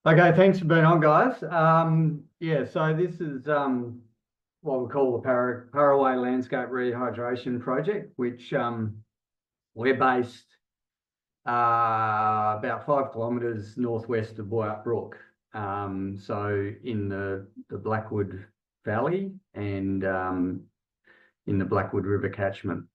Okay, thanks for being on, guys. Yeah, so this is what we call the Paraway Landscape Rehydration Project, which we're based about 5 kilometres northwest of Boyup Brook. So in the Blackwood Valley and in the Blackwood River catchment.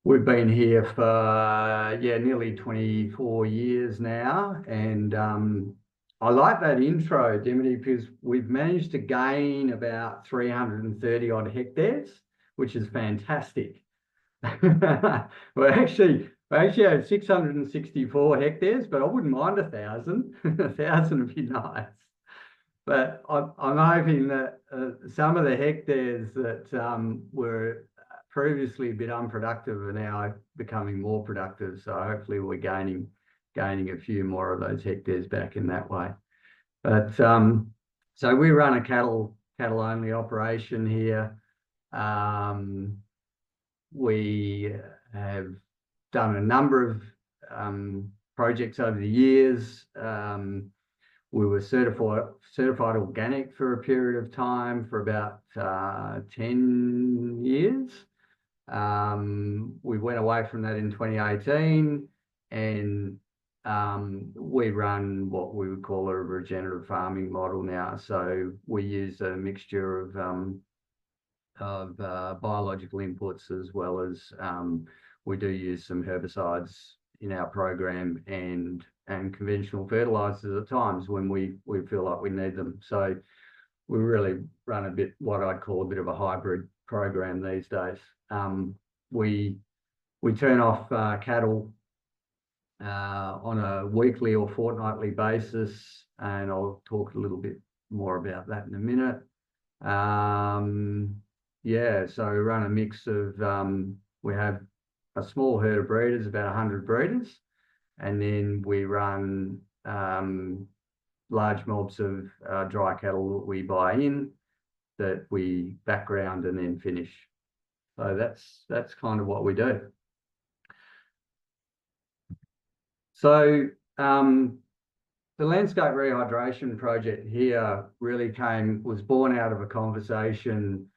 We've been here for nearly 24 years now, and I like that intro, Dimity, because we've managed to gain about 330 odd hectares, which is fantastic. we actually have 664 hectares, but I wouldn't mind 1,000. 1,000 would be nice. But I'm hoping that some of the hectares that were previously a bit unproductive are now becoming more productive. So hopefully we're gaining a few more of those hectares back in that way. But so we run a cattle only operation here. We have done a number of projects over the years. We were certified organic for a period of time for about 10 years. We went away from that in 2018, and we run what we would call a regenerative farming model now. So we use a mixture of biological inputs, as well as we do use some herbicides in our program and conventional fertilizers at times when we feel like we need them. So we really run a bit what I'd call a bit of a hybrid program these days. We turn off cattle on a weekly or fortnightly basis, and I'll talk a little bit more about that in a minute. Yeah, so we run a mix of we have a small herd of breeders, about 100 breeders, and then we run large mobs of dry cattle that we buy in, that we background and then finish. So that's kind of what we do. So the landscape rehydration project here really was born out of a conversation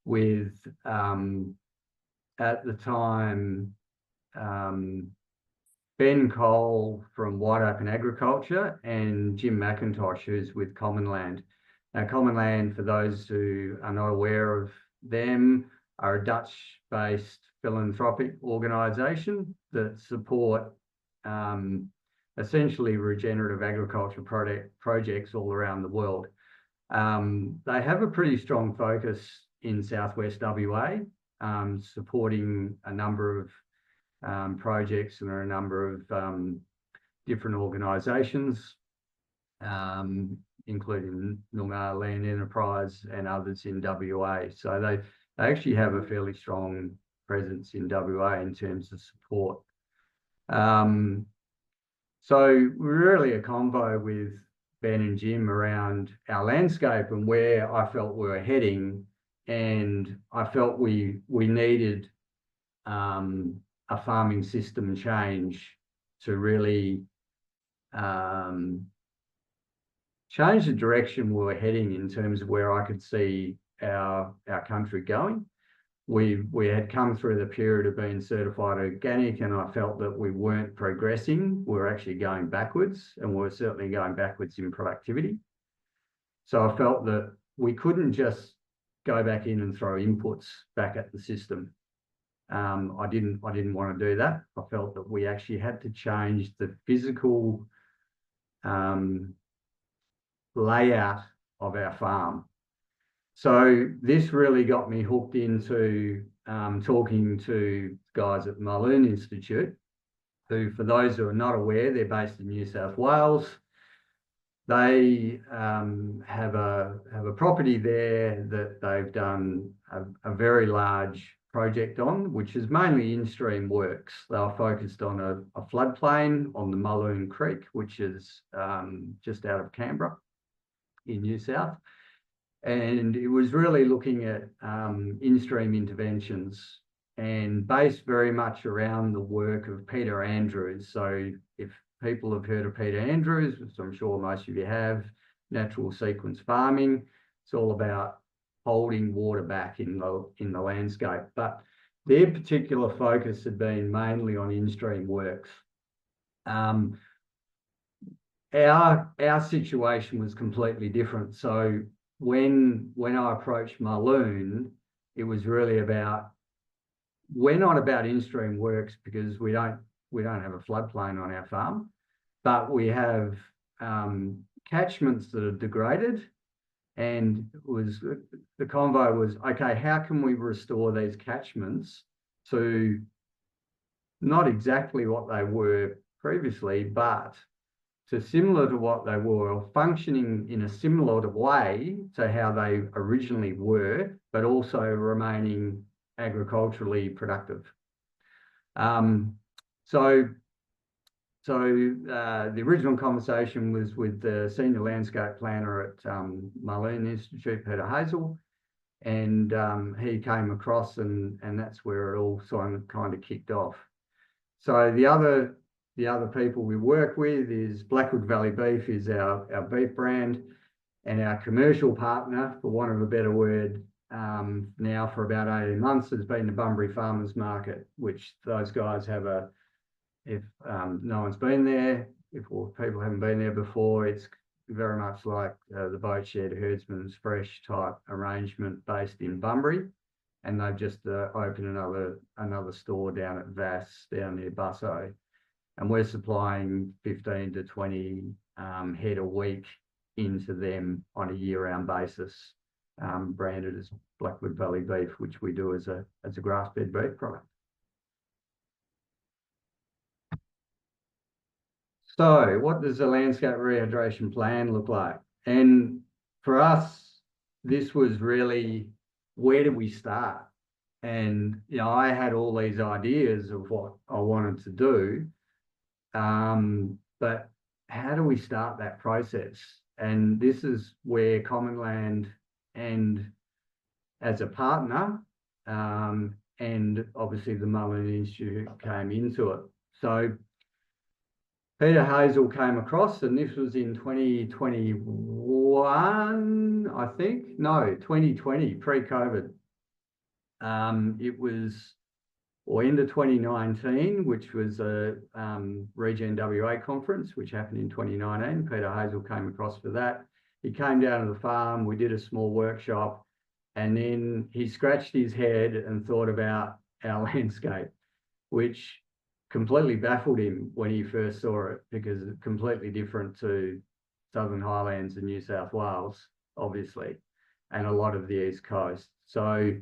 with at the time Ben Cole from Wide Open Agriculture and Jim McIntosh, who's with Common Land. Now, Common Land, for those who are not aware of them, are a Dutch-based philanthropic organisation that support essentially regenerative agriculture projects all around the world. They have a pretty strong focus in southwest WA, supporting a number of projects, and there are a number of different organisations, including Noongar Land Enterprise and others in WA. So they actually have a fairly strong presence in WA in terms of support. So we're really a convo with Ben and Jim around our landscape and where I felt we were heading, and I felt we needed a farming system change to really change the direction we were heading in terms of where I could see our country going. We had come through the period of being certified organic, and I felt that we weren't progressing. We were actually going backwards, and we were certainly going backwards in productivity. So I felt that we couldn't just go back in and throw inputs back at the system. I didn't want to do that. I felt that we actually had to change the physical layout of our farm. So this really got me hooked into talking to guys at Mulloon Institute, who, for those who are not aware, they're based in New South Wales. They have a property there that they've done a very large project on, which is mainly in-stream works. They were focused on a floodplain on the Mulloon Creek, which is just out of Canberra in New South. And it was really looking at in-stream interventions and based very much around the work of Peter Andrews. So if people have heard of Peter Andrews, which I'm sure most of you have, natural sequence farming. It's all about holding water back in the landscape. But their particular focus had been mainly on in-stream works. Our situation was completely different. So when I approached Mulloon, it was really about, we're not about in-stream works because we don't have a floodplain on our farm, but we have catchments that are degraded. And the convo was, okay, how can we restore these catchments to not exactly what they were previously, but to similar to what they were, or functioning in a similar way to how they originally were, but also remaining agriculturally productive. The original conversation was with the senior landscape planner at Mulloon Institute, Peter Hazel, and he came across, and that's where it all kind of kicked off. So the other people we work with is Blackwood Valley Beef is our beef brand, and our commercial partner, for want of a better word, now for about 18 months has been the Bunbury Farmers Market, which those guys have if no one's been there, if people haven't been there before, it's very much like the Boat Shed Herdsman's Fresh type arrangement based in Bunbury. And they've just opened another store down at Vass, down near Busso. And we're supplying 15 to 20 head a week into them on a year-round basis, branded as Blackwood Valley Beef, which we do as a grass-fed beef product. So what does the landscape rehydration plan look like? And for us, this was really, where do we start? And, I had all these ideas of what I wanted to do, but how do we start that process? And this is where Commonland and as a partner, and obviously the Mulloon Institute came into it. So Peter Hazel came across, and this was in 2021, I think. No, 2020, pre-COVID. It was, or into 2019, which was a Regen WA conference, which happened in 2019. Peter Hazel came across for that. He came down to the farm, we did a small workshop, and then he scratched his head and thought about our landscape, which completely baffled him when he first saw it, because it's completely different to Southern Highlands and New South Wales, obviously, and a lot of the East Coast. So,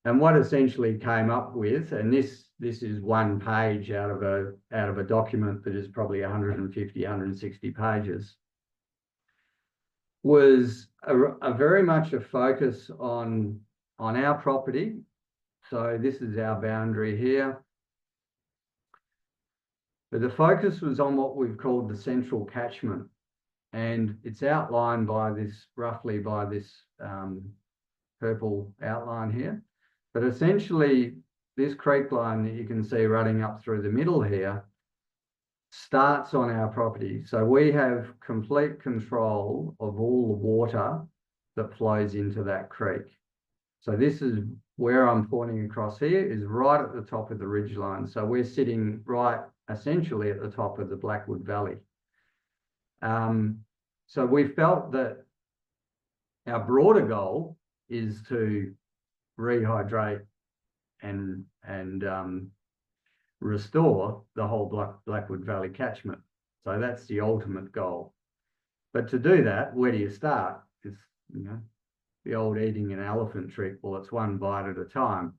and what essentially came up with, and this is one page out of a document that is probably 150, 160 pages, was a very much a focus on our property. So this is our boundary here. But the focus was on what we've called the central catchment. And it's outlined by this, roughly by this purple outline here. But essentially, this creek line that you can see running up through the middle here starts on our property. So we have complete control of all the water that flows into that creek. So this is where I'm pointing across here, is right at the top of the ridgeline. So we're sitting right essentially at the top of the Blackwood Valley. So we felt that our broader goal is to rehydrate and restore the whole Blackwood Valley catchment. So that's the ultimate goal. But to do that, where do you start? It's, the old eating an elephant trick. Well, it's one bite at a time.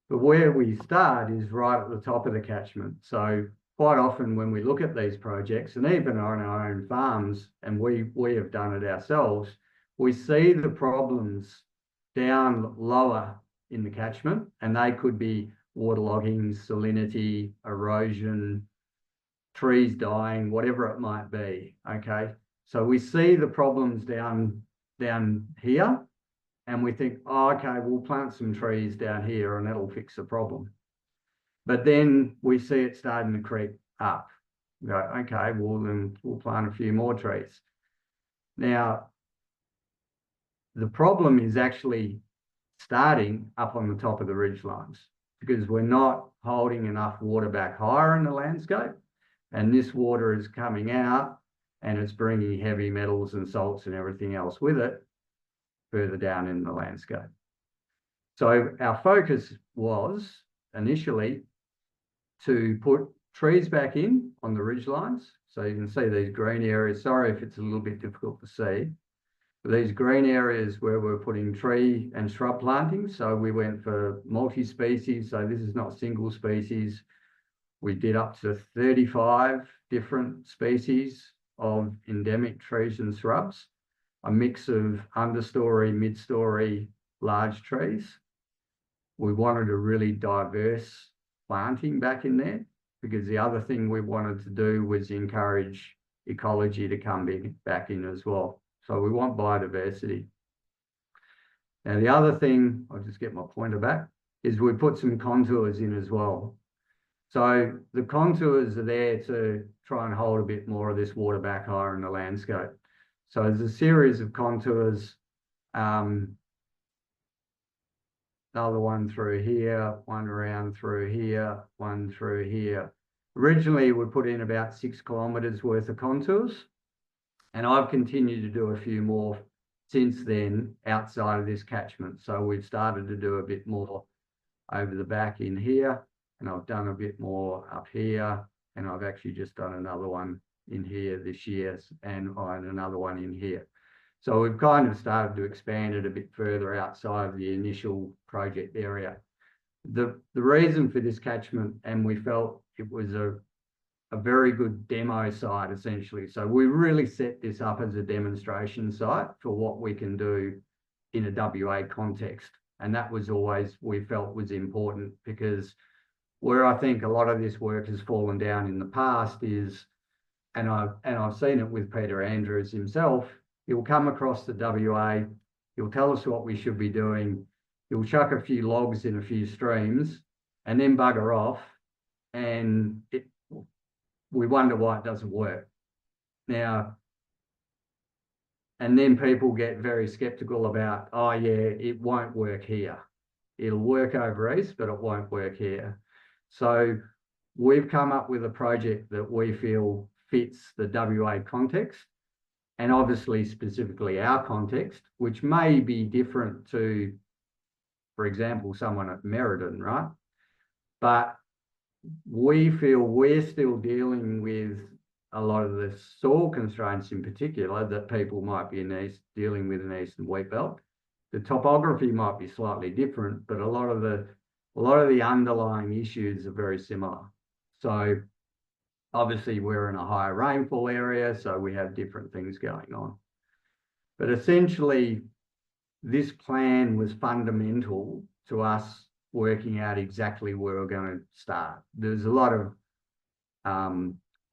But where we start is right at the top of the catchment. So quite often when we look at these projects, and even on our own farms, and we have done it ourselves, we see the problems down lower in the catchment, and they could be waterlogging, salinity, erosion, trees dying, whatever it might be, okay? So we see the problems down here, and we think, oh, okay, we'll plant some trees down here and that'll fix the problem. But then we see it starting to creep up. We go, okay, well, then we'll plant a few more trees. Now, the problem is actually starting up on the top of the ridge lines because we're not holding enough water back higher in the landscape. And this water is coming out and it's bringing heavy metals and salts and everything else with it further down in the landscape. So our focus was initially to put trees back in on the ridge lines. So you can see these green areas. Sorry if it's a little bit difficult to see. But these green areas where we're putting tree and shrub plantings. So we went for multi-species. So this is not single species. We did up to 35 different species of endemic trees and shrubs, a mix of understory, mid-story, large trees. We wanted a really diverse planting back in there because the other thing we wanted to do was encourage ecology to come back in as well. So we want biodiversity. Now, the other thing, I'll just get my pointer back, is we put some contours in as well. So the contours are there to try and hold a bit more of this water back higher in the landscape. So there's a series of contours, another one through here, one around through here, one through here. Originally, we put in about 6 kilometres worth of contours, and I've continued to do a few more since then outside of this catchment. So we've started to do a bit more over the back in here, and I've done a bit more up here, and I've actually just done another one in here this year and another one in here. So we've kind of started to expand it a bit further outside of the initial project area. The reason for this catchment, and we felt it was a very good demo site, essentially. So we really set this up as a demonstration site for what we can do in a WA context. And that was always, we felt was important because where I think a lot of this work has fallen down in the past is, and I've seen it with Peter Andrews himself, he'll come across the WA, he'll tell us what we should be doing, he'll chuck a few logs in a few streams and then bugger off, and we wonder why it doesn't work. Now, and then people get very skeptical about, oh yeah, it won't work here. It'll work over east, but it won't work here. So we've come up with a project that we feel fits the WA context, and obviously specifically our context, which may be different to, for example, someone at Merredin, right? But we feel we're still dealing with a lot of the soil constraints in particular that people might be dealing with in Eastern Wheatbelt. The topography might be slightly different, but a lot of the underlying issues are very similar. So obviously we're in a higher rainfall area, so we have different things going on. But essentially, this plan was fundamental to us working out exactly where we're going to start. There's a lot of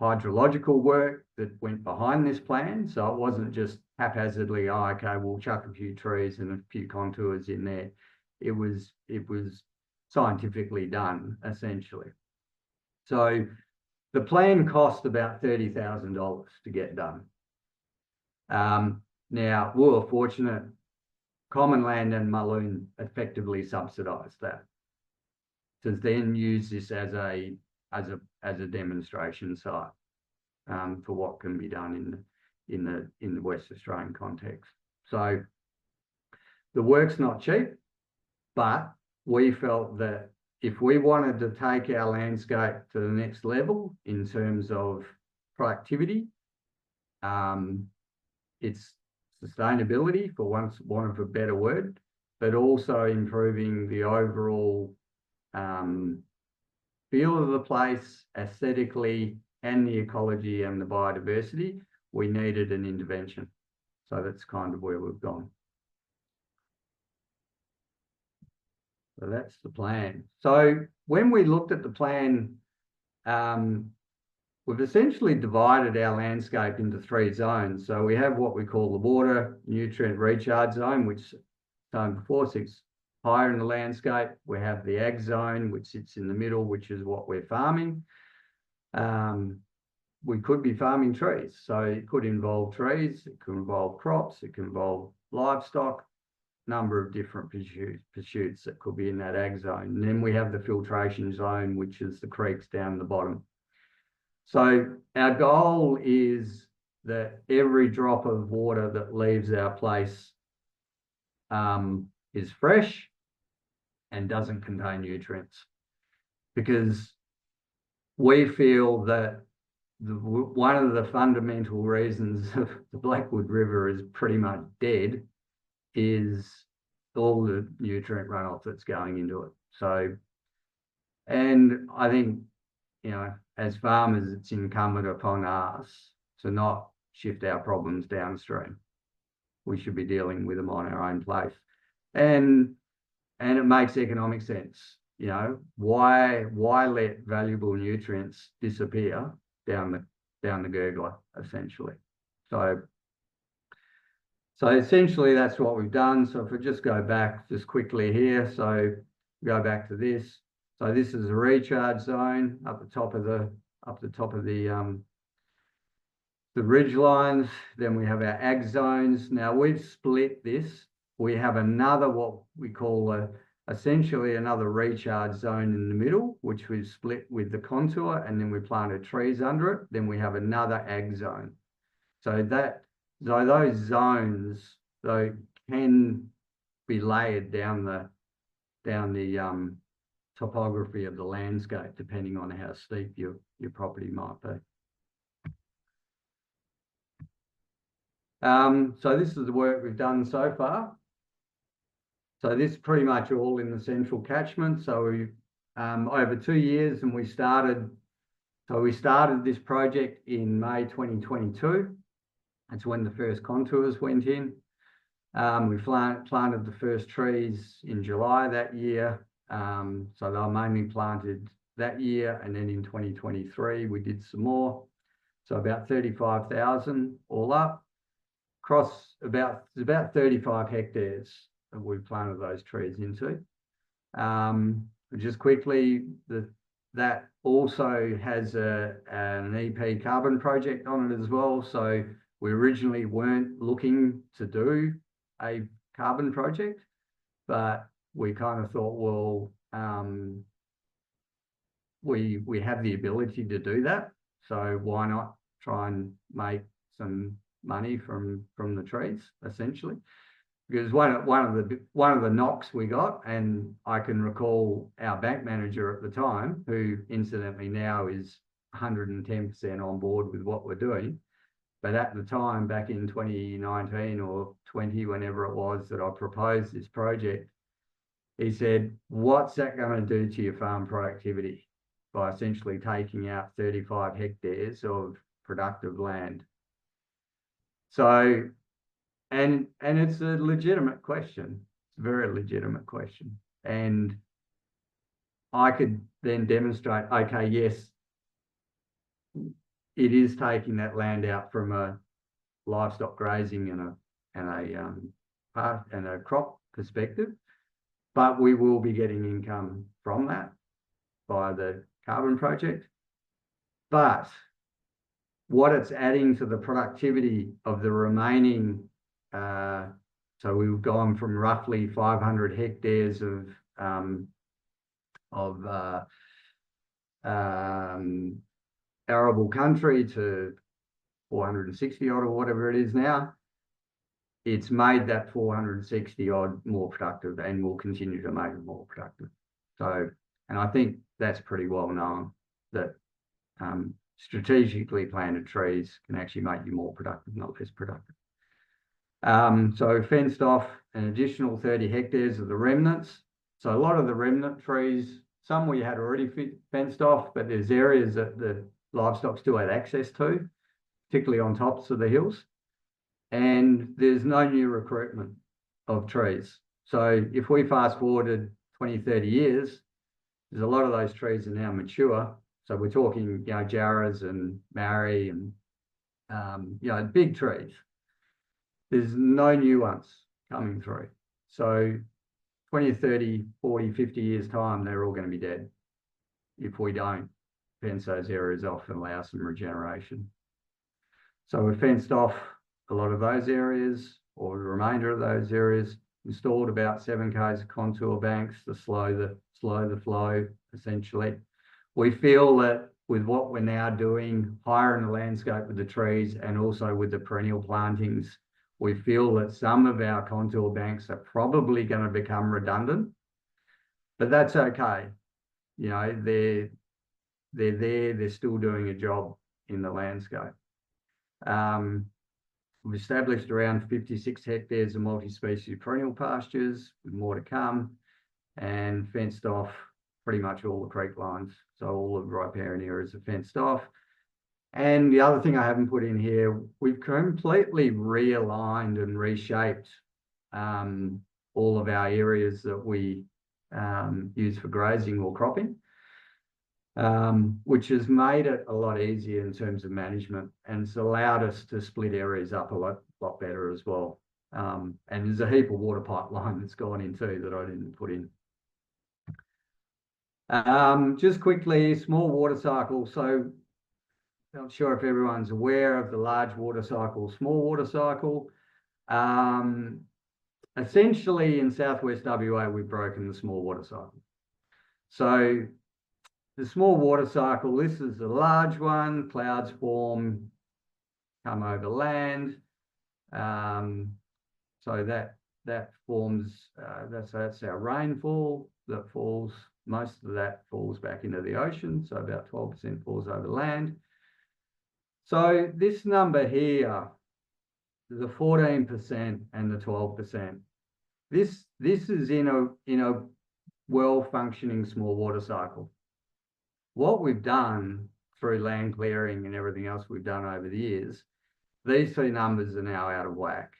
hydrological work that went behind this plan. So it wasn't just haphazardly, oh, okay, we'll chuck a few trees and a few contours in there. It was scientifically done, essentially. So the plan cost about $30,000 to get done. Now, we were fortunate, Common Land and Mulloon effectively subsidised that to then use this as a demonstration site for what can be done in the West Australian context. So the work's not cheap, but we felt that if we wanted to take our landscape to the next level in terms of productivity, it's sustainability, for want of a better word, but also improving the overall feel of the place aesthetically and the ecology and the biodiversity, we needed an intervention. So that's kind of where we've gone. So that's the plan. So when we looked at the plan, we've essentially divided our landscape into 3 zones. So we have what we call the water nutrient recharge zone, which zone before sits higher in the landscape. We have the ag zone, which sits in the middle, which is what we're farming. we could be farming trees. So it could involve trees, it could involve crops, it could involve livestock, number of different pursuits that could be in that ag zone. And then we have the filtration zone, which is the creeks down the bottom. So our goal is that every drop of water that leaves our place is fresh and doesn't contain nutrients, because we feel that one of the fundamental reasons the Blackwood River is pretty much dead is all the nutrient runoff that's going into it. So, and I think, you know, as farmers, it's incumbent upon us to not shift our problems downstream. We should be dealing with them on our own place. And it makes economic sense. You know, why let valuable nutrients disappear down the gurgler, essentially? So essentially that's what we've done. So if we just go back just quickly here, so go back to this. So this is a recharge zone up the top of the ridge lines. Then we have our ag zones. Now we've split this. We have another, what we call essentially another recharge zone in the middle, which we've split with the contour, and then we planted trees under it. Then we have another ag zone. So those zones, though, can be layered down the topography of the landscape, depending on how steep your property might be. So this is the work we've done so far. So this is pretty much all in the central catchment. So we over 2 years, and we started this project in May 2022. That's when the first contours went in. We planted the first trees in July that year. So they were mainly planted that year, and then in 2023 we did some more. So about 35,000 all up. Across about 35 hectares that we planted those trees into. Just quickly, that also has an EP carbon project on it as well. So we originally weren't looking to do a carbon project, but we kind of thought, well, we have the ability to do that, so why not try and make some money from the trees, essentially. Because one of the knocks we got, and I can recall our bank manager at the time, who incidentally now is 110% on board with what we're doing, but at the time, back in 2019 or 20, whenever it was that I proposed this project, he said, what's that going to do to your farm productivity by essentially taking out 35 hectares of productive land? So, and it's a legitimate question. It's a very legitimate question. And I could then demonstrate, okay, yes, it is taking that land out from a livestock grazing and a crop perspective, but we will be getting income from that by the carbon project. But what it's adding to the productivity of the remaining, so we've gone from roughly 500 hectares of arable country to 460 odd or whatever it is now. It's made that 460 odd more productive, and will continue to make it more productive. So, and I think that's pretty well known that strategically planted trees can actually make you more productive, not less productive. So fenced off an additional 30 hectares of the remnants. So a lot of the remnant trees, some we had already fenced off, but there's areas that the livestock still had access to, particularly on tops of the hills. And there's no new recruitment of trees. So if we fast forwarded 20, 30 years, there's a lot of those trees are now mature. So we're talking, you know, jarrahs and marri and, you know, big trees. There's no new ones coming through. So 20, 30, 40, 50 years time, they're all going to be dead if we don't fence those areas off and allow some regeneration. So we fenced off a lot of those areas, or the remainder of those areas, installed about 7 k's of contour banks to slow the flow, essentially. We feel that with what we're now doing higher in the landscape with the trees and also with the perennial plantings, we feel that some of our contour banks are probably going to become redundant, but that's okay. You know, they're there, they're still doing a job in the landscape. We've established around 56 hectares of multi-species perennial pastures with more to come, and fenced off pretty much all the creek lines. So all the riparian areas are fenced off. And the other thing I haven't put in here, we've completely realigned and reshaped all of our areas that we use for grazing or cropping, which has made it a lot easier in terms of management, and it's allowed us to split areas up a lot better as well. And there's a heap of water pipeline that's gone in too that I didn't put in. Just quickly, small water cycle. So not sure if everyone's aware of the large water cycle, small water cycle. Essentially in Southwest WA, we've broken the small water cycle. So the small water cycle, this is the large one, clouds form, come over land. So that forms, that's our rainfall that falls. Most of that falls back into the ocean, so about 12% falls over land. So this number here, the 14% and the 12%, this is in a well-functioning small water cycle. What we've done through land clearing and everything else we've done over the years, these two numbers are now out of whack.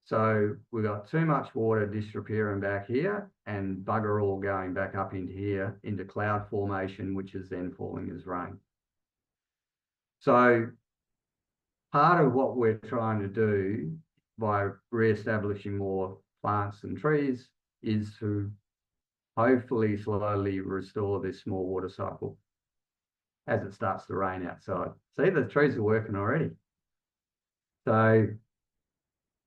So we've got too much water disappearing back here and bugger all going back up into here, into cloud formation, which is then falling as rain. So part of what we're trying to do by re-establishing more plants and trees is to hopefully slowly restore this small water cycle as it starts to rain outside. See, the trees are working already. So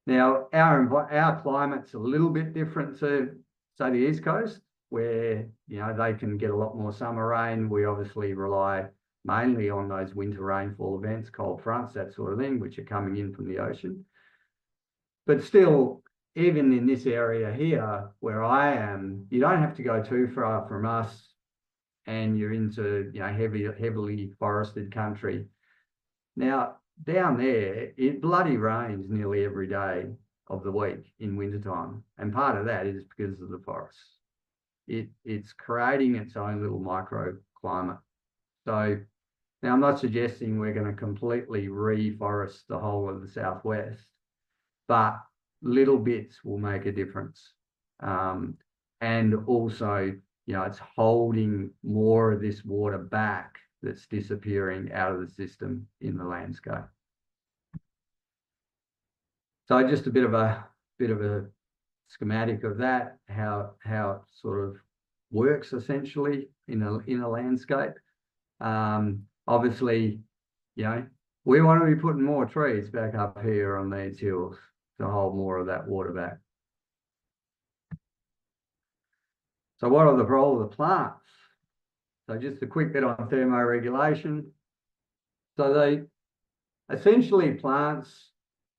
now our climate's a little bit different to, say, the East Coast, where, you know, they can get a lot more summer rain. We obviously rely mainly on those winter rainfall events, cold fronts, that sort of thing, which are coming in from the ocean. But still, even in this area here where I am, you don't have to go too far from us and you're into, you know, heavily forested country. Now, down there, it bloody rains nearly every day of the week in wintertime. And part of that is because of the forests. It's creating its own little microclimate. So now I'm not suggesting we're going to completely reforest the whole of the Southwest, but little bits will make a difference. And also, you know, it's holding more of this water back that's disappearing out of the system in the landscape. So just a bit of a schematic of that, how it sort of works essentially in a landscape. Obviously, you know, we want to be putting more trees back up here on these hills to hold more of that water back. So what are the role of the plants? So just a quick bit on thermoregulation. So they essentially, plants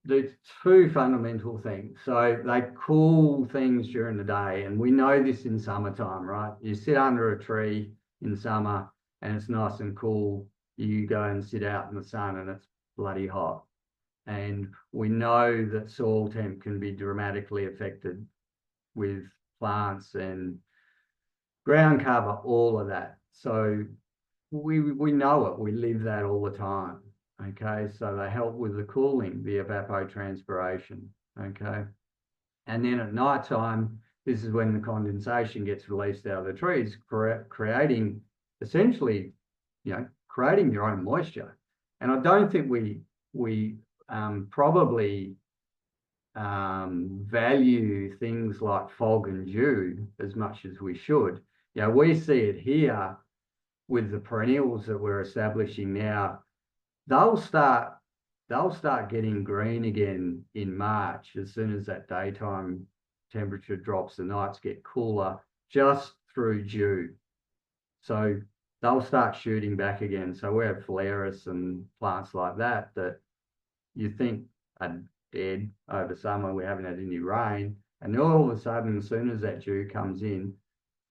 do two fundamental things. So they cool things during the day, and we know this in summertime, right? You sit under a tree in summer and it's nice and cool. You go and sit out in the sun and it's bloody hot. And we know that soil temp can be dramatically affected with plants and ground cover, all of that. So we know it, we live that all the time. Okay, so they help with the cooling, the evapotranspiration. Okay, and then at night time, this is when the condensation gets released out of the trees, creating essentially, you know, creating your own moisture. And I don't think we probably value things like fog and dew as much as we should. You know, we see it here with the perennials that we're establishing now, they'll start getting green again in March as soon as that daytime temperature drops, the nights get cooler just through June. So they'll start shooting back again. So we have phalaris and plants like that you think are dead over summer. We haven't had any rain. And all of a sudden, as soon as that dew comes in,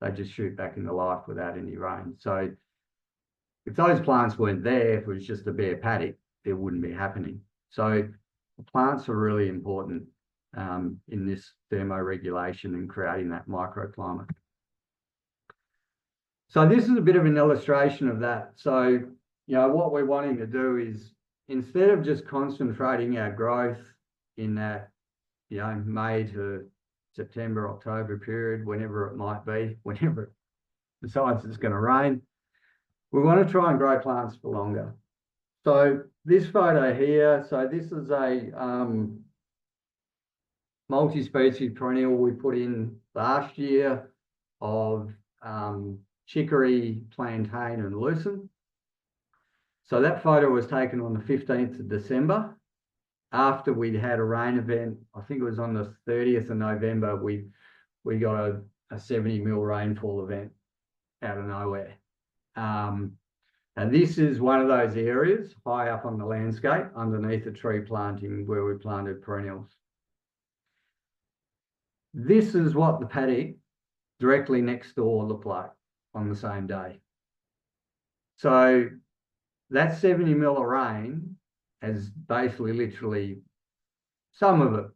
they just shoot back into life without any rain. So if those plants weren't there, if it was just a bare paddock, it wouldn't be happening. So plants are really important in this thermoregulation and creating that microclimate. So this is a bit of an illustration of that. So, you know, what we're wanting to do is, instead of just concentrating our growth in that, you know, May to September, October period, whenever it might be, whenever it decides it's going to rain, we want to try and grow plants for longer. So this photo here, so this is a multi-species perennial we put in last year of chicory, plantain, and lucerne. So that photo was taken on the 15th of December. After we'd had a rain event, I think it was on the 30th of November, we got a 70 mil rainfall event out of nowhere. And this is one of those areas high up on the landscape underneath a tree planting where we planted perennials. This is what the paddock directly next door looked like on the same day. So that 70 mil of rain has basically literally, some of it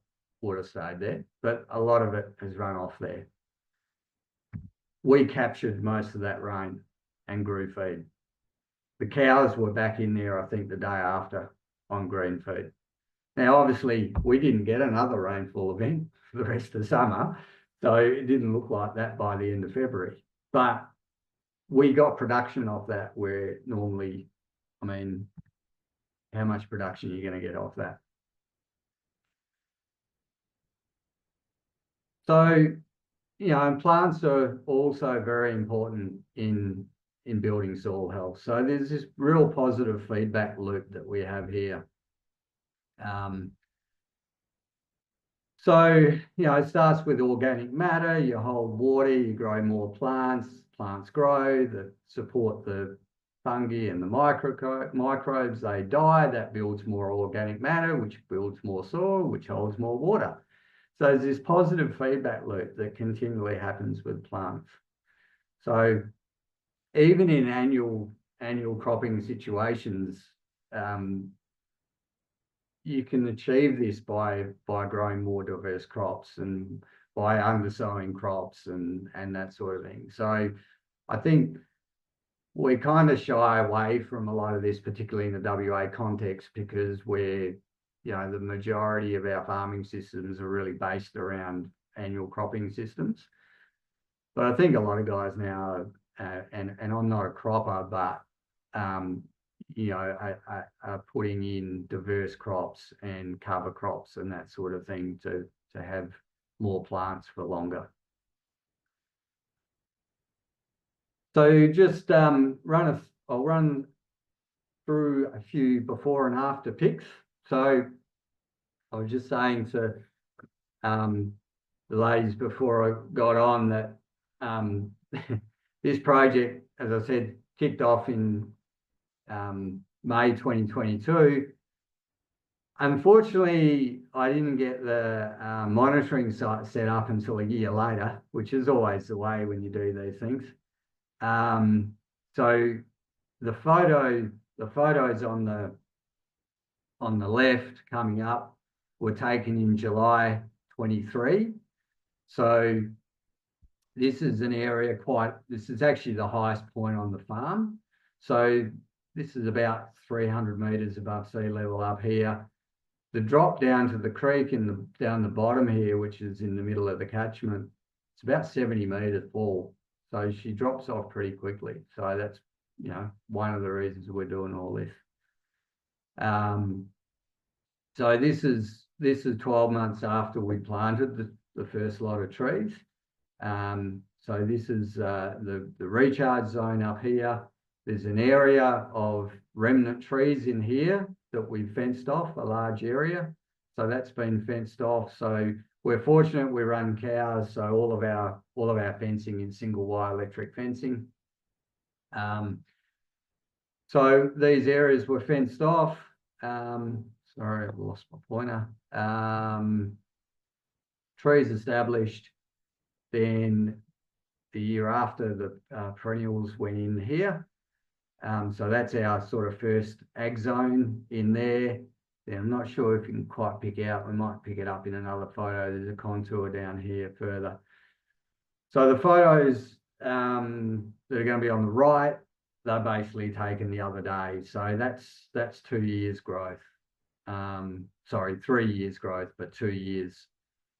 would have stayed there, but a lot of it has run off there. We captured most of that rain and grew feed. The cows were back in there, I think, the day after on green feed. Now, obviously, we didn't get another rainfall event for the rest of summer, so it didn't look like that by the end of February. But we got production off that where normally, I mean, how much production are you going to get off that? So, you know, and plants are also very important in building soil health. So there's this real positive feedback loop that we have here. So, you know, it starts with organic matter, you hold water, you grow more plants, plants grow that support the fungi and the microbes, they die, that builds more organic matter, which builds more soil, which holds more water. So there's this positive feedback loop that continually happens with plants. So even in annual cropping situations, you can achieve this by growing more diverse crops and by undersowing crops and that sort of thing. So I think we kind of shy away from a lot of this, particularly in the WA context, because we're, you know, the majority of our farming systems are really based around annual cropping systems. But I think a lot of guys now, and I'm not a cropper, but you know, are putting in diverse crops and cover crops and that sort of thing to have more plants for longer. So just I'll run through a few before and after pics. So I was just saying to the ladies before I got on that this project, as I said, kicked off in May 2022. Unfortunately, I didn't get the monitoring site set up until a year later, which is always the way when you do these things. So the photos on the left coming up were taken in July 23. So this is an area this is actually the highest point on the farm. So this is about 300 metres above sea level up here. The drop down to the creek down the bottom here, which is in the middle of the catchment, it's about 70 metres fall. So she drops off pretty quickly. So that's, you know, one of the reasons we're doing all this. So this is 12 months after we planted the first lot of trees. So this is the recharge zone up here. There's an area of remnant trees in here that we've fenced off, a large area. So that's been fenced off. So we're fortunate we run cows, so all of our fencing is single wire electric fencing. So these areas were fenced off. Sorry, I've lost my pointer. Trees established. Then the year after, the perennials went in here. So that's our sort of first ag zone in there. Then I'm not sure if you can quite pick out, we might pick it up in another photo. There's a contour down here further. So the photos that are going to be on the right, they're basically taken the other day. So that's 2 years growth. Sorry, 3 years growth, but 2 years.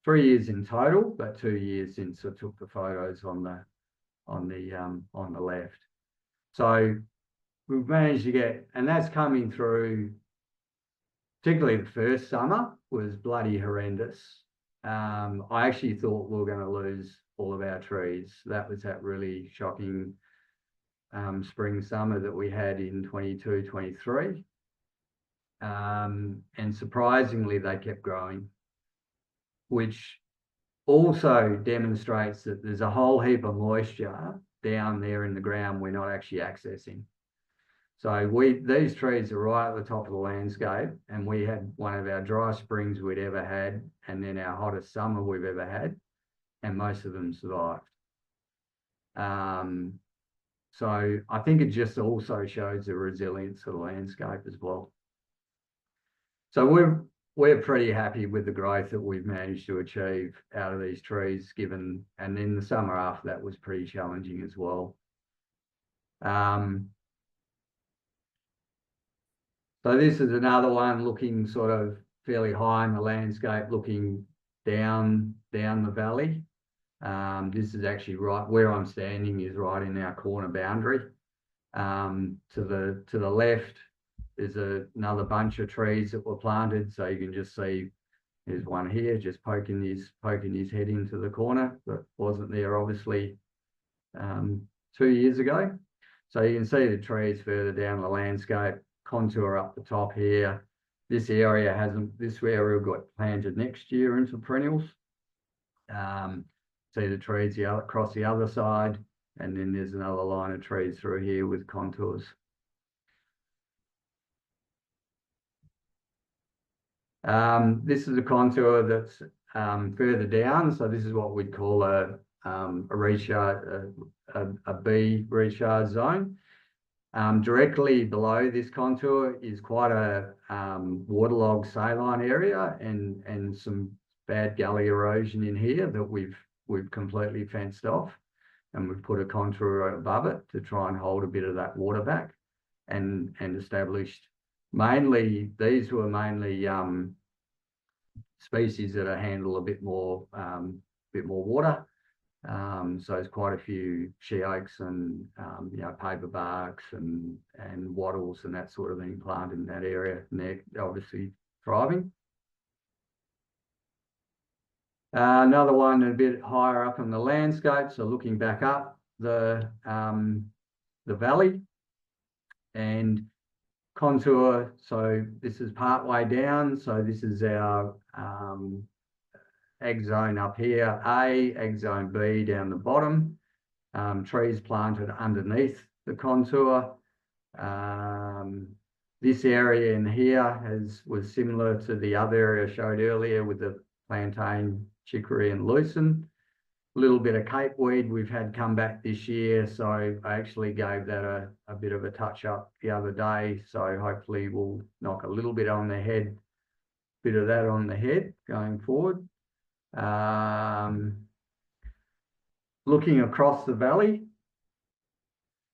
3 years in total, but 2 years since I took the photos on the left. So we've managed to get, and that's coming through, particularly the first summer was bloody horrendous. I actually thought we were going to lose all of our trees. That was that really shocking spring, summer that we had in 22, 23. And surprisingly, they kept growing, which also demonstrates that there's a whole heap of moisture down there in the ground we're not actually accessing. So these trees are right at the top of the landscape, and we had one of our dry springs we'd ever had, and then our hottest summer we've ever had, and most of them survived. So I think it just also shows the resilience of the landscape as well. So we're pretty happy with the growth that we've managed to achieve out of these trees, given, and then the summer after that was pretty challenging as well. So this is another one looking sort of fairly high in the landscape, looking down the valley. This is actually right where I'm standing is right in our corner boundary. To the left, there's another bunch of trees that were planted. So you can just see there's one here just poking his head into the corner that wasn't there obviously 2 years ago. So you can see the trees further down the landscape, contour up the top here. This area got planted next year into perennials. See the trees across the other side, and then there's another line of trees through here with contours. This is a contour that's further down. So this is what we'd call a recharge, a B recharge zone. Directly below this contour is quite a waterlogged saline area and some bad gully erosion in here that we've completely fenced off, and we've put a contour above it to try and hold a bit of that water back, and established these were mainly species that handle a bit more water. So there's quite a few she oaks and paper barks and wattles and that sort of thing planted in that area, and they're obviously thriving. Another one a bit higher up in the landscape, so looking back up the valley and contour. So this is part way down. So this is our ag zone up here, ag zone B down the bottom. Trees planted underneath the contour. This area in here was similar to the other area I showed earlier with the plantain, chicory and lucerne. A little bit of cape weed we've had come back this year, so I actually gave that a bit of a touch up the other day. So hopefully we'll knock a little bit on the head, bit of that on the head going forward. Looking across the valley,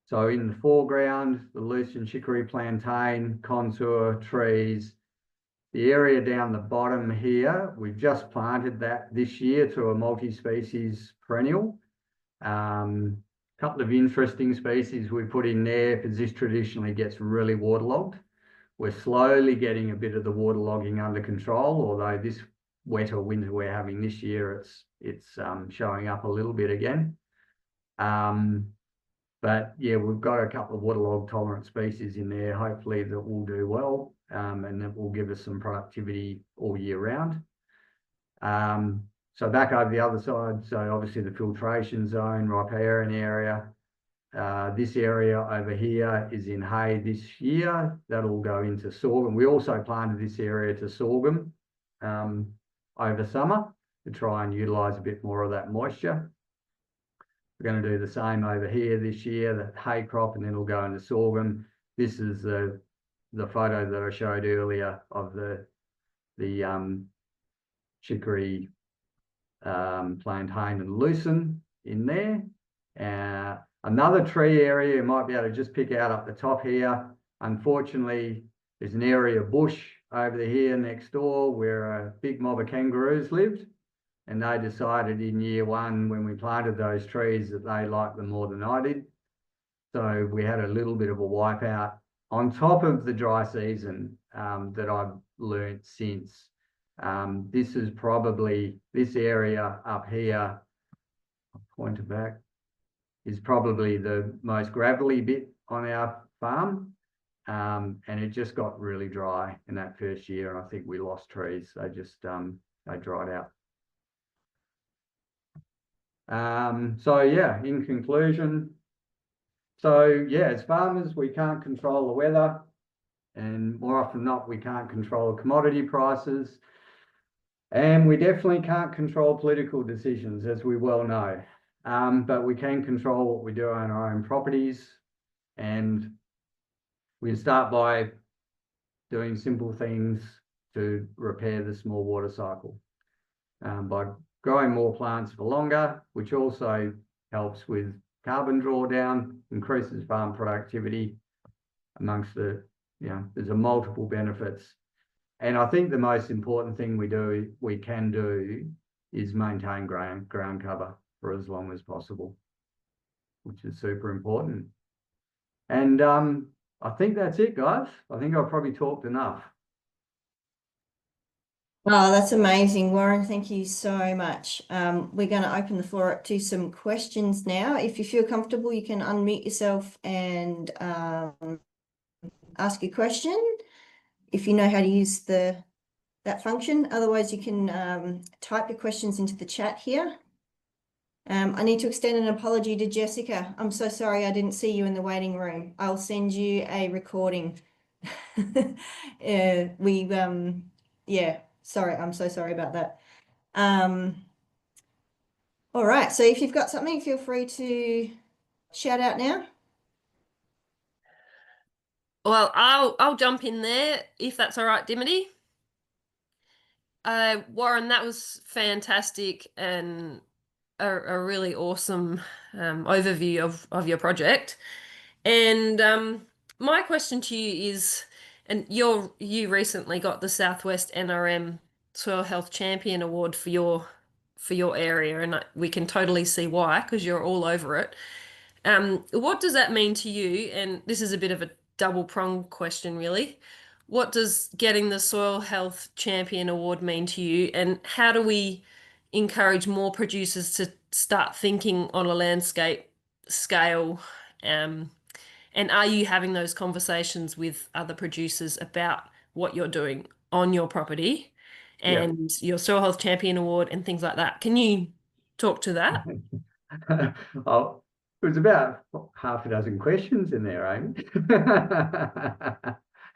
so in the foreground, the lucerne, chicory, plantain, contour, trees. The area down the bottom here, we've just planted that this year to a multi-species perennial. Couple of interesting species we put in there because this traditionally gets really waterlogged. We're slowly getting a bit of the waterlogging under control, although this wetter winter we're having this year, it's showing up a little bit again. But yeah, we've got a couple of waterlog tolerant species in there, hopefully that will do well, and that will give us some productivity all year round. So back over the other side, so obviously the filtration zone, riparian area. This area over here is in hay this year. That'll go into sorghum. We also planted this area to sorghum over summer to try and utilise a bit more of that moisture. We're going to do the same over here this year, the hay crop, and then it'll go into sorghum. This is the photo that I showed earlier of the chicory, plantain and lucerne in there. Another tree area you might be able to just pick out up the top here. Unfortunately, there's an area of bush over here next door where a big mob of kangaroos lived. And they decided in year one, when we planted those trees, that they liked them more than I did. So we had a little bit of a wipeout on top of the dry season that I've learnt since. This is probably, this area up here, I'll point it back, is probably the most gravelly bit on our farm. And it just got really dry in that first year. And I think we lost trees. They just, they dried out. So yeah, in conclusion, so yeah, as farmers, we can't control the weather, and more often than not, we can't control commodity prices, and we definitely can't control political decisions, as we well know. But we can control what we do on our own properties, and we start by doing simple things to repair the small water cycle, by growing more plants for longer, which also helps with carbon drawdown, increases farm productivity, amongst the, there's a multiple benefits. And I think the most important thing we can do is maintain ground cover for as long as possible, which is super important. And I think that's it, guys. I think I've probably talked enough. Oh, that's amazing, Warren. Thank you so much. We're going to open the floor up to some questions now. If you feel comfortable, you can unmute yourself and ask a question if you know how to use that function. Otherwise, you can type your questions into the chat here. I need to extend an apology to Jessica. I'm so sorry I didn't see you in the waiting room. I'll send you a recording. Yeah. Sorry, I'm so sorry about that. All right, so if you've got something, feel free to shout out now. Well, I'll jump in there if that's all right, Dimity. Warren, that was fantastic and a really awesome overview of your project. And my question to you is, and you recently got the Southwest NRM Soil Health Champion Award for your area, and we can totally see why, because you're all over it. What does that mean to you? And this is a bit of a double-pronged question, really. What does getting the Soil Health Champion Award mean to you? And how do we encourage more producers to start thinking on a landscape scale? And are you having those conversations with other producers about what you're doing on your property and your Soil Health Champion Award and things like that? Can you talk to that? Oh, it was about half a dozen questions in there, Amy.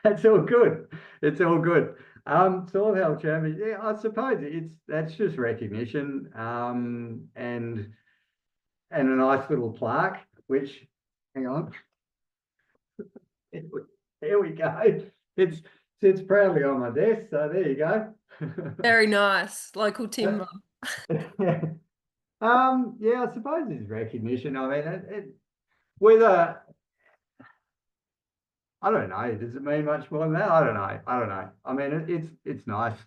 That's all good. It's all good. Soil Health Champion, yeah, I suppose that's just recognition, and a nice little plaque, which, hang on. There we go. It sits proudly on my desk, so there you go. Very nice. Local timber. Yeah, I suppose it's recognition. I mean, whether, I don't know, does it mean much more than that? I don't know. I mean, it's nice.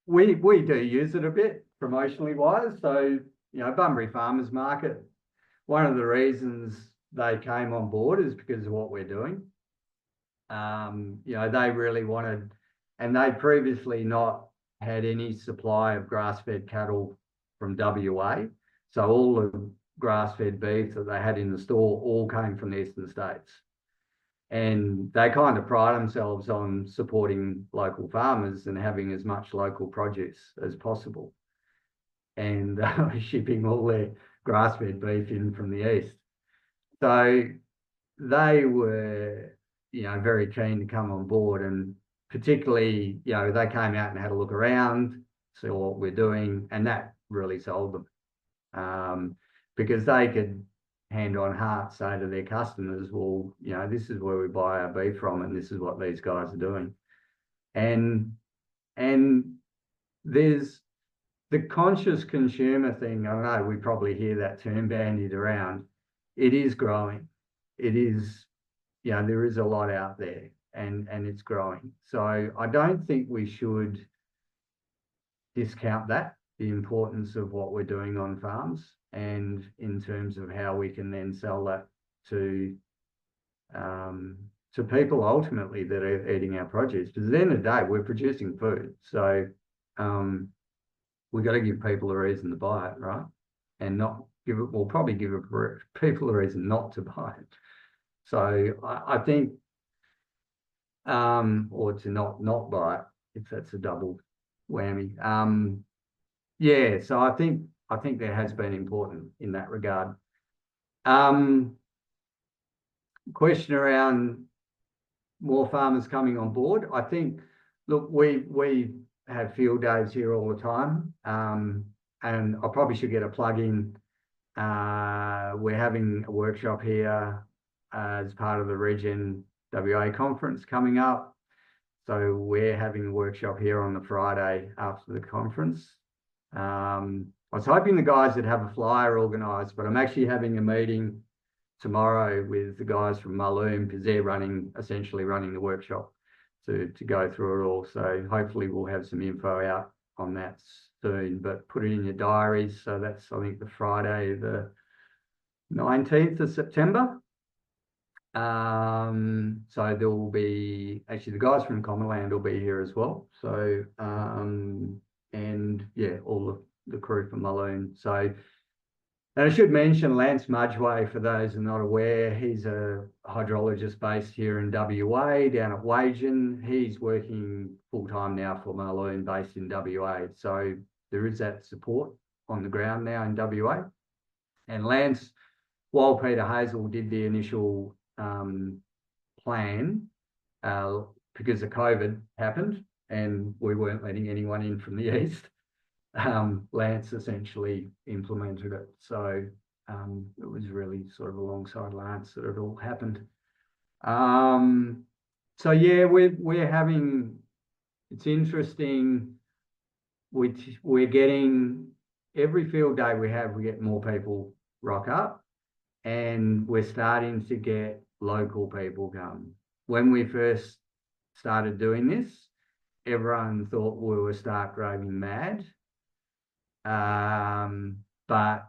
We do use it a bit promotionally wise. So, Bunbury Farmers Market, one of the reasons they came on board is because of what we're doing. They really wanted, and they previously not had any supply of grass-fed cattle from WA. So all grass-fed beef that they had in the store all came from the eastern states. And they kind of pride themselves on supporting local farmers and having as much local produce as possible. And shipping all their grass-fed beef in from the east. So they were, very keen to come on board, and particularly, they came out and had a look around, see what we're doing, and that really sold them. Because they could hand on heart say to their customers, well, this is where we buy our beef from, and this is what these guys are doing. And there's the conscious consumer thing. I know we probably hear that term bandied around. It is growing. It is, there is a lot out there, and it's growing. So I don't think we should discount that, the importance of what we're doing on farms, and in terms of how we can then sell that to people ultimately that are eating our produce. Because at the end of the day, we're producing food. So we've got to give people a reason to buy it, right? And not give it, we'll probably give people a reason not to buy it. So I think, or to not buy it, if that's a double whammy. Yeah, so I think there has been important in that regard. Question around more farmers coming on board. I think, look, we have field days here all the time, and I probably should get a plug in. We're having a workshop here as part of the Regen WA conference coming up. So we're having a workshop here on the Friday after the conference. I was hoping the guys would have a flyer organised, but I'm actually having a meeting tomorrow with the guys from Mulloon, because they're essentially running the workshop to go through it all. So hopefully we'll have some info out on that soon, but put it in your diaries. So that's, I think, the Friday, the 19th of September. So there will be, actually the guys from Commonland will be here as well. So, and yeah, all the crew from Mulloon. So, and I should mention Lance Mudgeway, for those who are not aware, he's a hydrologist based here in WA, down at Wagen. He's working full-time now for Mulloon, based in WA. So there is that support on the ground now in WA. And Lance, while Peter Hazel did the initial plan, because of COVID happened and we weren't letting anyone in from the east, Lance essentially implemented it. So it was really sort of alongside Lance that it all happened. So yeah, we're having, it's interesting. We're getting, every field day we have, we get more people rock up, and we're starting to get local people come. When we first started doing this, everyone thought we were stark raving mad. But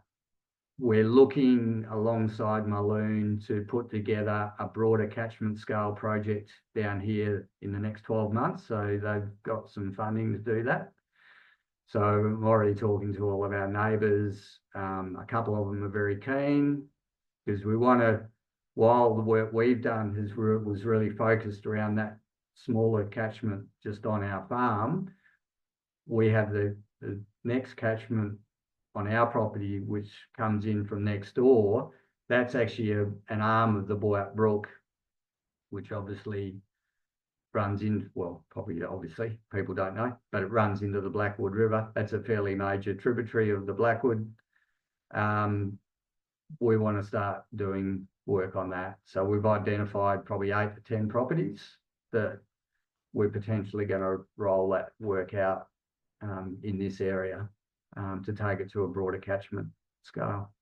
we're looking alongside Mulloon to put together a broader catchment scale project down here in the next 12 months. So they've got some funding to do that. So I'm already talking to all of our neighbours. A couple of them are very keen, because we want to, while the work we've done was really focused around that smaller catchment just on our farm, we have the next catchment on our property, which comes in from next door. That's actually an arm of the Boyup Brook, which obviously runs in, well, probably obviously people don't know, but it runs into the Blackwood River. That's a fairly major tributary of the Blackwood. We want to start doing work on that. So we've identified probably 8 to 10 properties that we're potentially going to roll that work out in this area to take it to a broader catchment scale.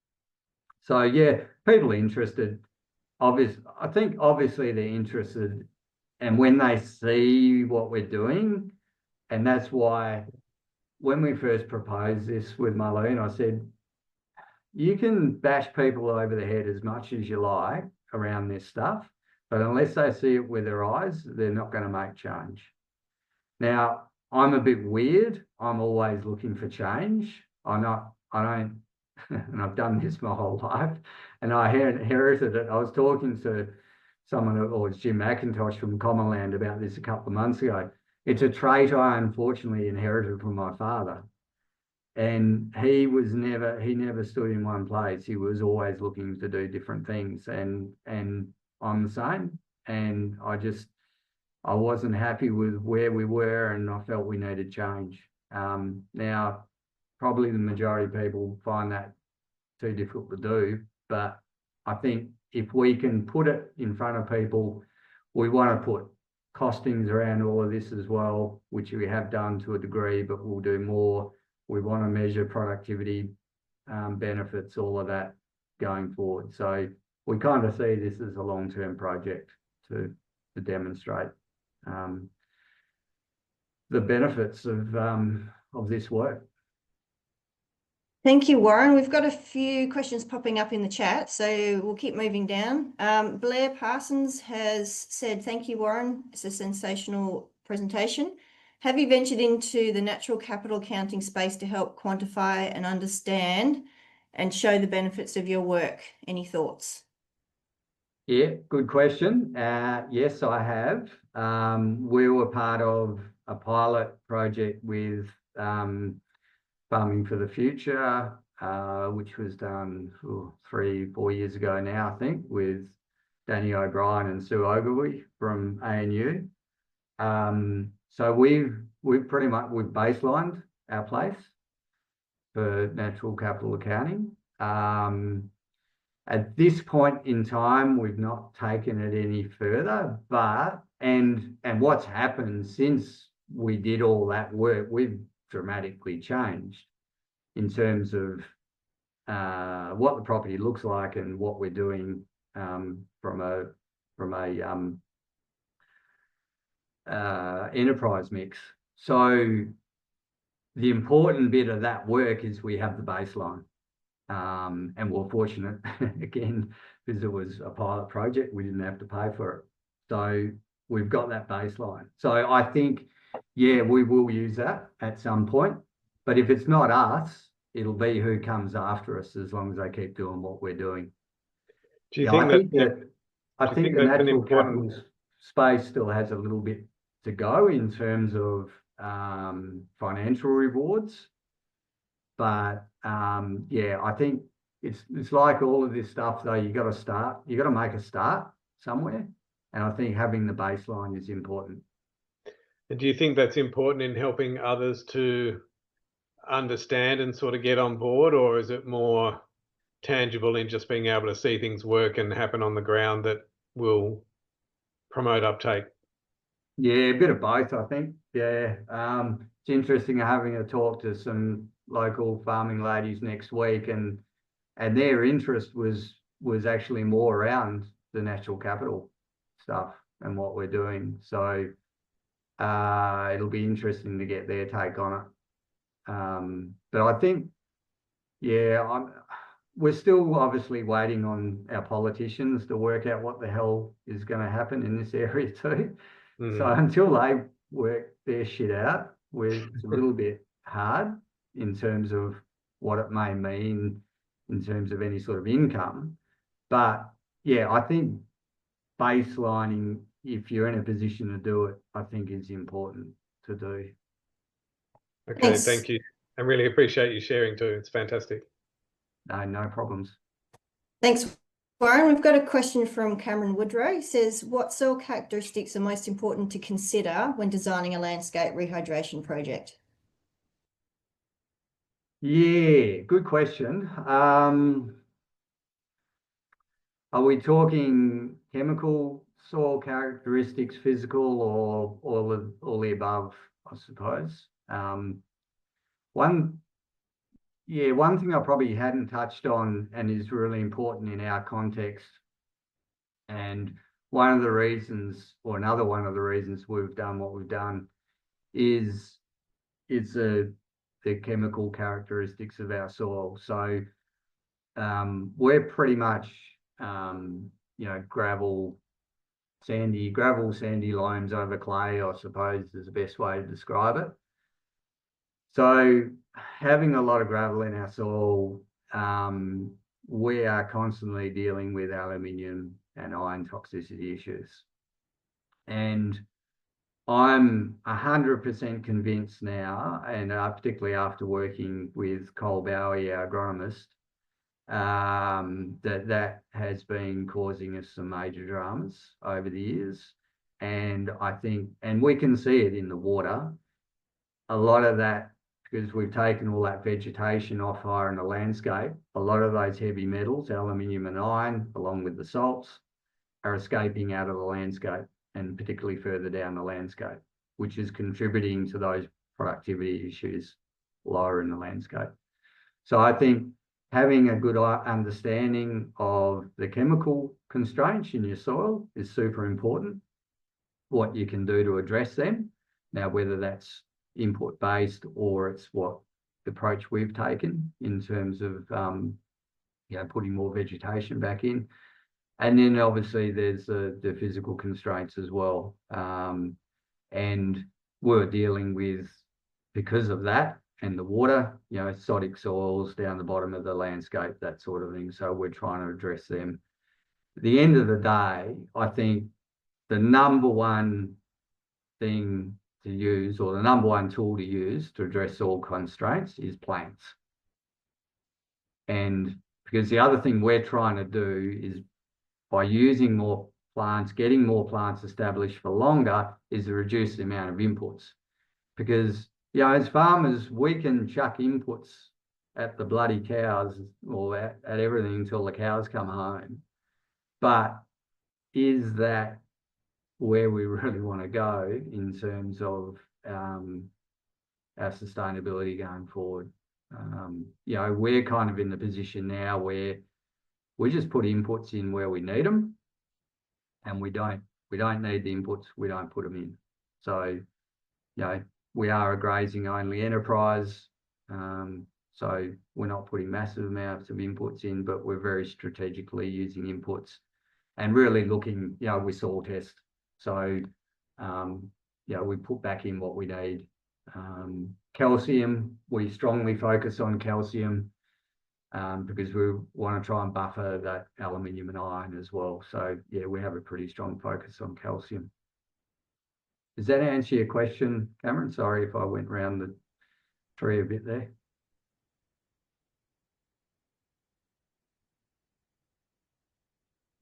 So yeah, people are interested. I think obviously they're interested, and when they see what we're doing, and that's why when we first proposed this with Mulloon, I said, you can bash people over the head as much as you like around this stuff, but unless they see it with their eyes, they're not going to make change. Now, I'm a bit weird. I'm always looking for change. I don't and I've done this my whole life, and I inherited it. I was talking to someone, or it's Jim McIntosh from Commonland, about this a couple of months ago. It's a trait I unfortunately inherited from my father. And he never stood in one place. He was always looking to do different things. And I'm the same. And I wasn't happy with where we were, and I felt we needed change. Now, probably the majority of people find that too difficult to do, but I think if we can put it in front of people, we want to put costings around all of this as well, which we have done to a degree, but we'll do more. We want to measure productivity, benefits, all of that going forward. So we kind of see this as a long-term project to demonstrate the benefits of this work. Thank you, Warren. We've got a few questions popping up in the chat, so we'll keep moving down. Blair Parsons has said, thank you, Warren. It's a sensational presentation. Have you ventured into the natural capital accounting space to help quantify and understand and show the benefits of your work? Any thoughts? Yeah, good question. Yes, I have. We were part of a pilot project with Farming for the Future, which was done 3-4 years ago now, I think, with Danny O'Brien and Sue Ogilvie from ANU. So we've baselined our place for natural capital accounting. At this point in time, we've not taken it any further, but and what's happened since we did all that work, we've dramatically changed in terms of what the property looks like and what we're doing from a enterprise mix. So the important bit of that work is we have the baseline. And we're fortunate, again, because it was a pilot project, we didn't have to pay for it. So we've got that baseline. So I think, yeah, we will use that at some point. But if it's not us, it'll be who comes after us, as long as they keep doing what we're doing. Do you think I think the natural capital space still has a little bit to go in terms of financial rewards. But yeah, I think it's like all of this stuff, though. You got to make a start somewhere, and I think having the baseline is important. And do you think that's important in helping others to understand and sort of get on board, or is it more tangible in just being able to see things work and happen on the ground that will promote uptake? Yeah, a bit of both, I think. Yeah, it's interesting having a talk to some local farming ladies next week, and their interest was actually more around the natural capital stuff and what we're doing. So it'll be interesting to get their take on it. But I think, yeah, we're still obviously waiting on our politicians to work out what the hell is going to happen in this area too. So until they work their shit out, it's a little bit hard in terms of what it may mean in terms of any sort of income. But yeah, I think baselining, if you're in a position to do it, I think is important to do. Okay, Thanks. Thank you. I really appreciate you sharing too. It's fantastic. No problems. Thanks, Warren. We've got a question from Cameron Woodrow. He says, what soil characteristics are most important to consider when designing a landscape rehydration project? Yeah, good question. Are we talking chemical soil characteristics, physical, or all the above, I suppose? One thing I probably hadn't touched on and is really important in our context, and another one of the reasons we've done what we've done, is the chemical characteristics of our soil. So we're pretty much gravel, sandy loams over clay, I suppose is the best way to describe it. So having a lot of gravel in our soil we are constantly dealing with aluminium and iron toxicity issues. And I'm 100% convinced now, and particularly after working with Cole Bowie, our agronomist, that has been causing us some major dramas over the years. And I think, and we can see it in the water, a lot of that, because we've taken all that vegetation off higher in the landscape, a lot of those heavy metals, aluminium and iron, along with the salts, are escaping out of the landscape, and particularly further down the landscape, which is contributing to those productivity issues lower in the landscape. So I think having a good understanding of the chemical constraints in your soil is super important, what you can do to address them. Now, whether that's input-based or it's what approach we've taken in terms of putting more vegetation back in. And then obviously there's the physical constraints as well. And we're dealing with, because of that and the water, sodic soils down the bottom of the landscape, that sort of thing. So we're trying to address them. At the end of the day, I think the number one thing to use, or the number one tool to use to address all constraints, is plants. And because the other thing we're trying to do is, by using more plants, getting more plants established for longer, is to reduce the amount of inputs. Because, as farmers, we can chuck inputs at the bloody cows or at everything until the cows come home. But is that where we really want to go in terms of our sustainability going forward? We're kind of in the position now where we just put inputs in where we need them, and we don't need the inputs, we don't put them in. So, we are a grazing only enterprise. So we're not putting massive amounts of inputs in, but we're very strategically using inputs and really looking, we soil test. So, we put back in what we need. Calcium, we strongly focus on calcium because we want to try and buffer that aluminium and iron as well. So, we have a pretty strong focus on calcium. Does that answer your question, Cameron? Sorry if I went round the tree a bit there.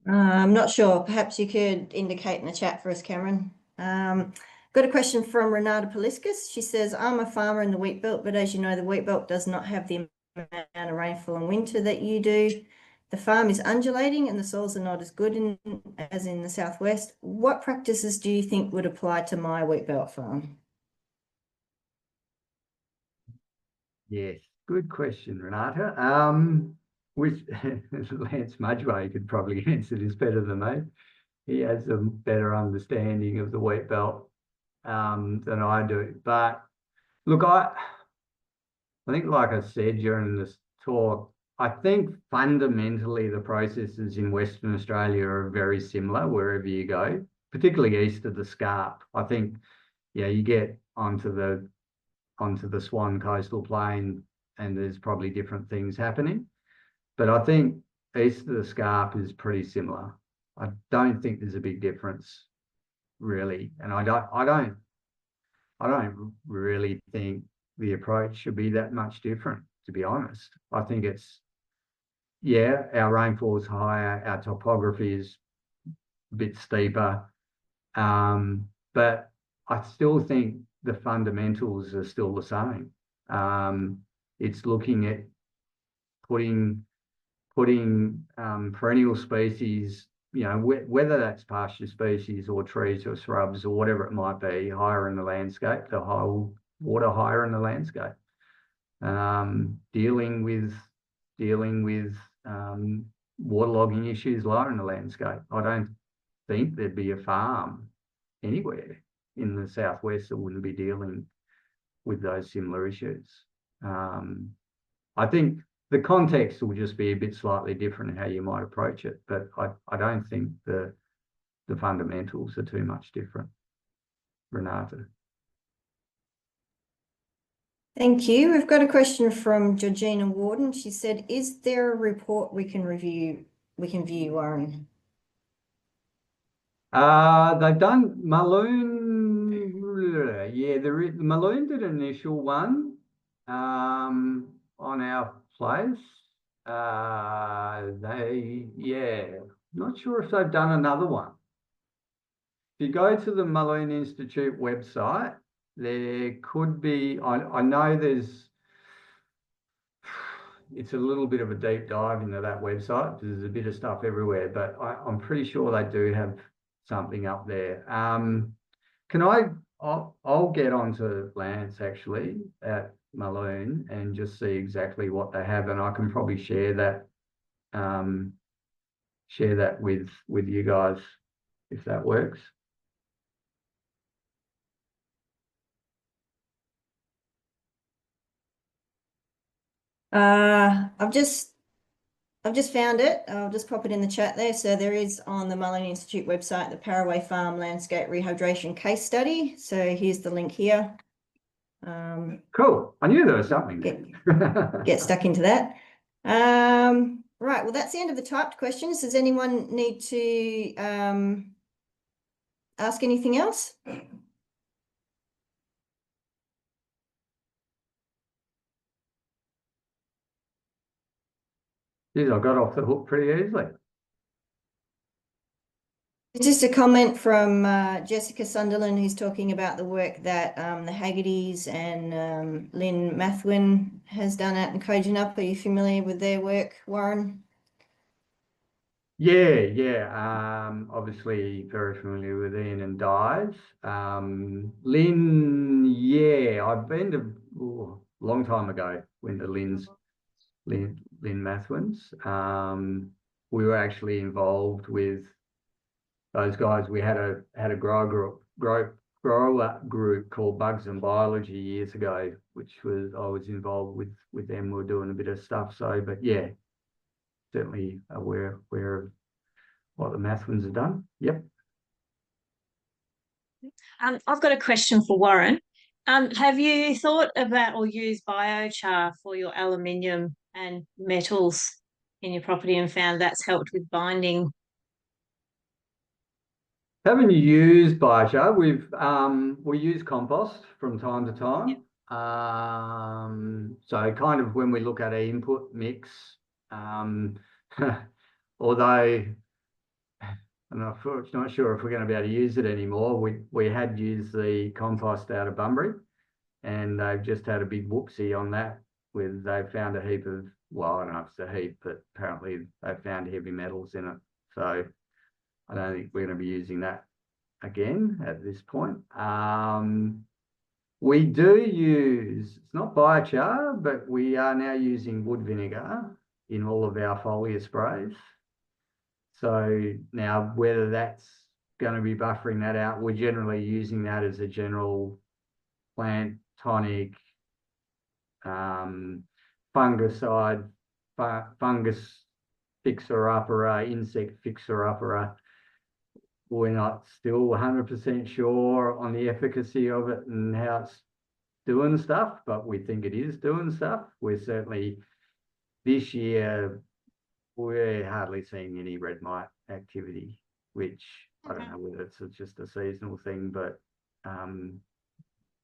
I'm not sure. Perhaps you could indicate in the chat for us, Cameron. Got a question from Renata Poliskas. She says, I'm a farmer in the Wheatbelt, but as you know, the Wheatbelt does not have the amount of rainfall in winter that you do. The farm is undulating and the soils are not as good as in the southwest. What practices do you think would apply to my Wheatbelt farm? Yes, good question, Renata. Which Lance Mudgeway could probably answer this better than me. He has a better understanding of the Wheatbelt than I do. But look, I think, like I said during this talk, I think fundamentally the processes in Western Australia are very similar wherever you go, particularly east of the Scarp. I think, you get onto the Swan Coastal Plain and there's probably different things happening. But I think east of the Scarp is pretty similar. I don't think there's a big difference, really. And I don't really think the approach should be that much different, to be honest. I think it's, our rainfall is higher, our topography is a bit steeper, but I still think the fundamentals are still the same. It's looking at putting perennial species, whether that's pasture species or trees or shrubs or whatever it might be, higher in the landscape, the whole water higher in the landscape. Dealing with waterlogging issues lower in the landscape. I don't think there'd be a farm anywhere in the southwest that wouldn't be dealing with those similar issues. I think the context will just be a bit slightly different in how you might approach it, but I don't think the fundamentals are too much different, Renata. Thank you. We've got a question from Georgina Warden. She said, is there a report we can view, Warren? They've done Mulloon. Yeah, Mulloon did an initial one on our place. Not sure if they've done another one. If you go to the Mulloon Institute website, there could be, I know it's a little bit of a deep dive into that website. There's a bit of stuff everywhere, but I'm pretty sure they do have something up there. I'll get onto Lance actually at Mulloon and just see exactly what they have, and I can probably share that with you guys if that works. I've just found it. I'll just pop it in the chat there. So there is on the Mulloon Institute website, the Paraway Farm Landscape Rehydration Case Study. So here's the link here. Cool. I knew there was something. Get stuck into that. Right. Well, that's the end of the typed questions. Does anyone need to ask anything else? Geez, I got off the hook pretty easily. Just a comment from Jessica Sunderland, who's talking about the work that the Haggertys and Lynn Mathwin has done out in Kojonup. Are you familiar with their work, Warren? Yeah. Obviously very familiar with Ian and Dives. Lynn, yeah, I've been to a long time ago, went to Lynn Mathwin's. We were actually involved with those guys. We had a grower group called Bugs and Biology years ago, which I was involved with them. We were doing a bit of stuff. So, but yeah, certainly aware of what the Mathwins have done. Yep. I've got a question for Warren. Have you thought about or used biochar for your aluminium and metals in your property and found that's helped with binding? Haven't used biochar. We use compost from time to time. Yep. So kind of when we look at our input mix, although I'm not sure if we're going to be able to use it anymore. We had used the compost out of Bunbury, and they've just had a big whoopsie on that. They found a heap of, well, I don't know if it's a heap, but apparently they found heavy metals in it. So I don't think we're going to be using that again at this point. We do use, it's not biochar, but we are now using wood vinegar in all of our foliar sprays. So now whether that's going to be buffering that out, we're generally using that as a general plant tonic, fungicide, fungus fixer-upper, insect fixer-upper. We're not still 100% sure on the efficacy of it and how it's doing stuff, but we think it is doing stuff. We're certainly, this year, we're hardly seeing any red mite activity, which I don't know whether it's just a seasonal thing, but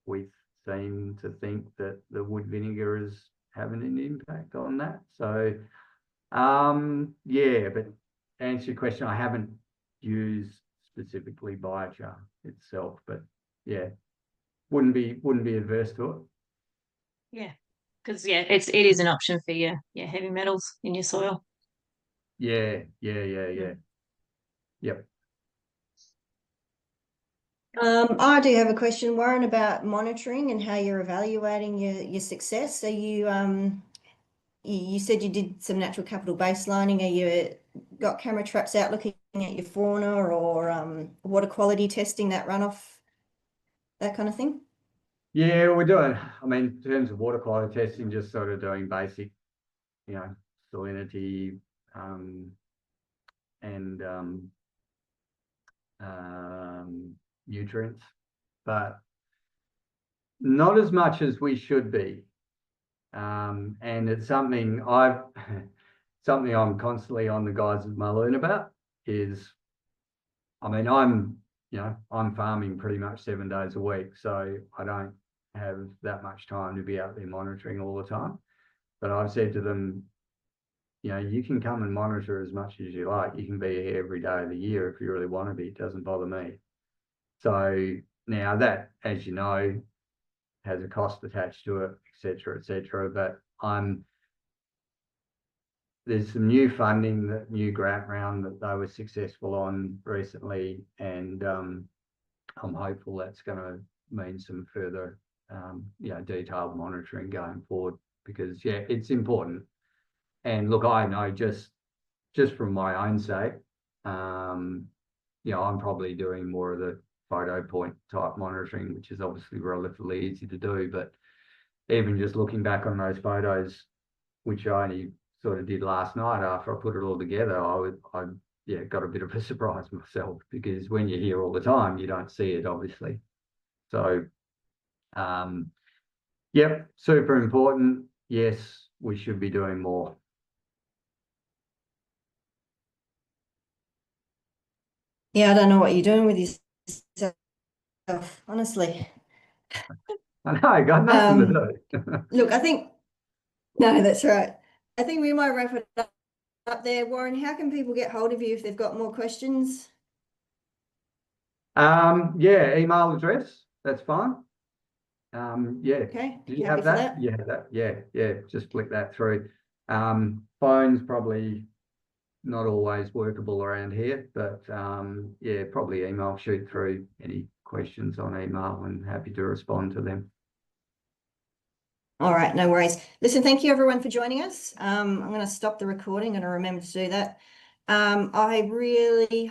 we seem to think that the wood vinegar is having an impact on that. So, yeah, but to answer your question, I haven't used specifically biochar itself, but yeah, wouldn't be adverse to it. Yeah, because it is an option for your heavy metals in your soil. Yeah. Yep. I do have a question, Warren, about monitoring and how you're evaluating your success. So you said you did some natural capital baselining. Are you got camera traps out looking at your fauna or water quality testing, that runoff, that kind of thing? Yeah, we're doing, I mean, in terms of water quality testing, just sort of doing basic, salinity, and nutrients. But not as much as we should be. And it's something something I'm constantly on the guys of Mulloon about is, I mean, I'm farming pretty much 7 days a week, so I don't have that much time to be out there monitoring all the time. But I've said to them, you can come and monitor as much as you like. You can be here every day of the year if you really want to be. It doesn't bother me. So now that, as you know, has a cost attached to it, et cetera, but there's some new funding, that new grant round that they were successful on recently, and I'm hopeful that's going to mean some further detailed monitoring going forward, because it's important. And look, I know just from my own sake, I'm probably doing more of the photo point type monitoring, which is obviously relatively easy to do. But even just looking back on those photos, which I only sort of did last night after I put it all together, I got a bit of a surprise myself, because when you're here all the time, you don't see it, obviously. So, super important. Yes, we should be doing more. Yeah, I don't know what you're doing with yourself, honestly. I know, got nothing to do. Look, no, that's right. I think we might wrap it up there. Warren, how can people get hold of you if they've got more questions? Email address, that's fine. Okay. Do you happy have for that? You have that. Yeah. Just flick that through. Phone's probably not always workable around here, but probably email, shoot through any questions on email, and happy to respond to them. All right, no worries. Listen, thank you everyone for joining us. I'm going to stop the recording and I remember to do that. I really